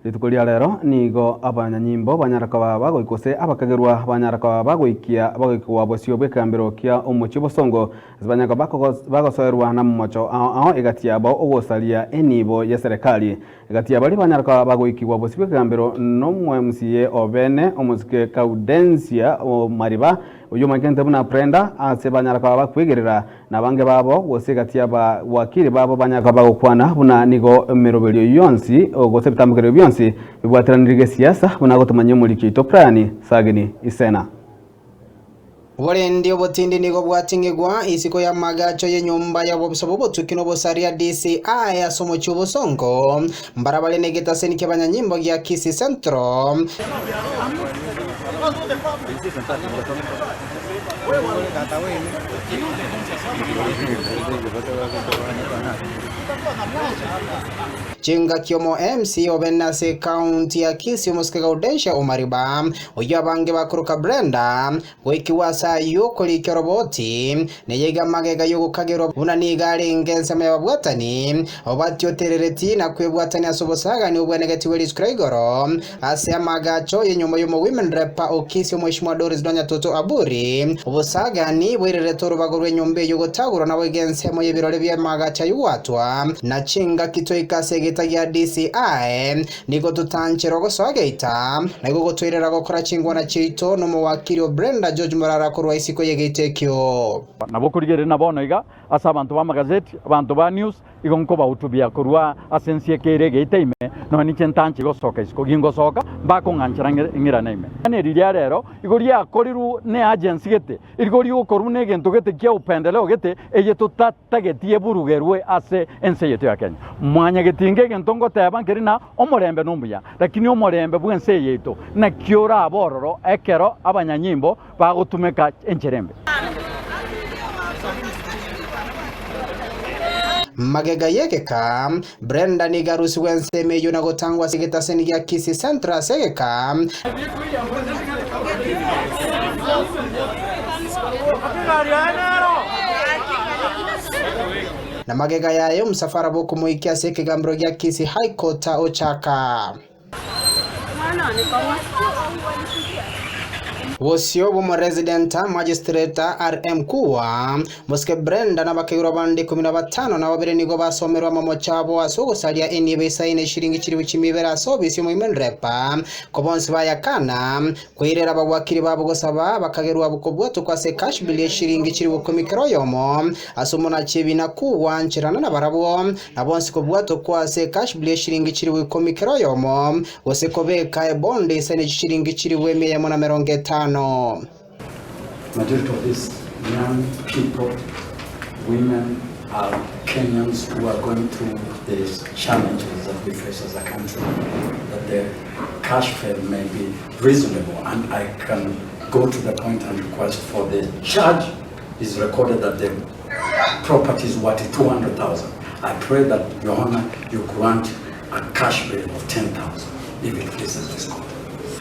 Ritukulia rero nigo abanyanyimbo banyaraka bagoikose abakagerwa banyaraka bagoikwa bosio bekambiro kia umuchi bosongo zibanyaka bagosoerwa na mmocho aho egatiabo ogosalia enibo ya serikali egatiabo bali banyaraka bagoikwa bosio bekambiro no MCA obene omuzike Kaudensia o Mariba uyu makente buna prenda ase banyaraka bakwegerera nabange babo gose gatiaba wakiri babo banyaraka bagokwana buna nigo merobelio yonsi ogose bitambukero byonsi bibwatiranirige siasa buna gotumanye muri kito prani sagini isena Warendi obotindi nigo bwatingegwa isiko ya magacho ye nyumba ya bobisobo tukino bosaria DCI ya somo chubo songo mbarabale negeta senike banyanyimbo ya Kisii Centro Chinga kiomo MC obenase county ya Kisii Muske Gaudensha Umariba oya bange bakuruka Brenda wekiwasa yuko likeroboti neyega magega yuko kagero unanigale ngensema ya babwatani obatyo terereti na kwebwatani asobosaga ni ubwenegati weli skraigoro ase amagacho yenyuma yumo women rep o Kisii Mheshimiwa Doris Donya Toto Aburi obosaga ni bwereretoro bagorwe nyombe yuko taguro na wegensemo yebirole bya magacha yuwatwa na chinga kitoika ya DCI niko tutanchero gosogeita niko gotwerera gokora chingwa na chito no muwakiri Brenda George Morara ko rwaisiko yegetekyo nabokurigere nabono iga asa abantu ba magazeti abantu ba news igonko bautubia kurwa asensie kere geiteime no ni chentanchi gosoka isiko gingo soka bako nganchira ngira naime ane riria rero igoria akoriru ne agency gete igori ukoru ne gento gete kia upendeleo gete eye tutagetie burugerwe ase ense yetu ya Kenya mwanya getinge gentongo tabankeri na omorembe numbuya lakini omorembe bwense yetu na kiora abororo ekero abanyanyimbo bagotumeka encherembe magega yekeka Brenda nigarusi wenseme yuna gotangwa sigeta seni ya Kisii Central segeka na magega yayo msafara boku muikia seke gambro ya Kisii High Court ochaka Wosio bomo residenta magistrata RM kuwa Muske Brenda na bakegura bandi 15 na babere nigo basomerwa mamo chabo asogo salia enibe saine shiringi chiriwe chimibera sobisi mu imenrepa ko bonse bayakana kwirera bagwakiri babo gosaba bakagerwa bukobwato kwa se cash bill shiringi chiriwe ko mikroyomo asomona chebina kuwa nchirana na barabo na bonse ko bwato kwa se cash bill shiringi chiriwe ko mikroyomo wose kobeka bonde saine shiringi chiriwe 150 Majority of these young people, women, are Kenyans who are going through these challenges that we face as a country, that the cash fare may be reasonable, and I can go to the point and request for the charge is recorded that the property is worth 200,000. I pray that, Your Honor, you grant a cash bill of 10,000 if it pleases this court.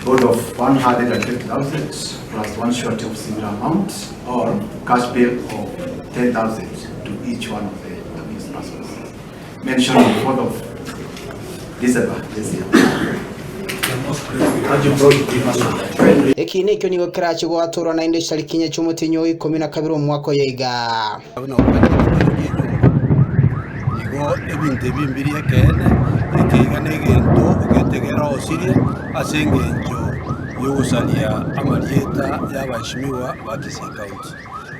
Board of 150,000 plus one short of similar amount or cash bill of 10,000 to each one of the accused persons mentioned on the 4th of December this year. Eki nikyo nigo kirachi gwatura na inde shalikinye cy'umutinyo 12 mu mwaka yega nigo ebinte bimbiri ekene ekiga negento ugetegera osirie asengenjo yogusalia amarieta y'abashimiwa ba Kisii County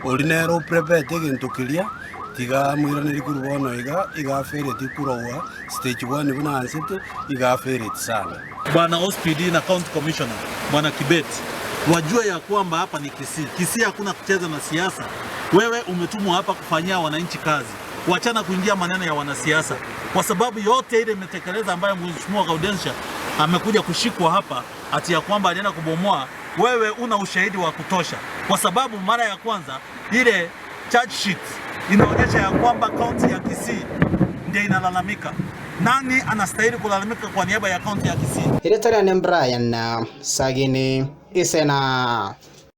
orinero prepare egento kiria tiga mwiraniri kurubono iga fereti kurowa stage 1 buna ansete iga fereti sana Bwana OSPD na County Commissioner Bwana Kibet wajua ya kwamba hapa ni Kisii. Kisii hakuna kucheza na siasa. Wewe umetumwa hapa kufanyia wananchi kazi. Wachana kuingia maneno ya wanasiasa. Kwa sababu yote ile imetekeleza ambayo Mheshimiwa Gaudensha amekuja kushikwa hapa ati ya kwamba alienda kubomoa, wewe una ushahidi wa kutosha. Kwa sababu mara ya kwanza ile charge sheet inaonyesha ya kwamba county ya Kisii ndio inalalamika. Nani anastahili kulalamika kwa niaba ya county ya Kisii? Ile tare ne Brian na Sagini Isena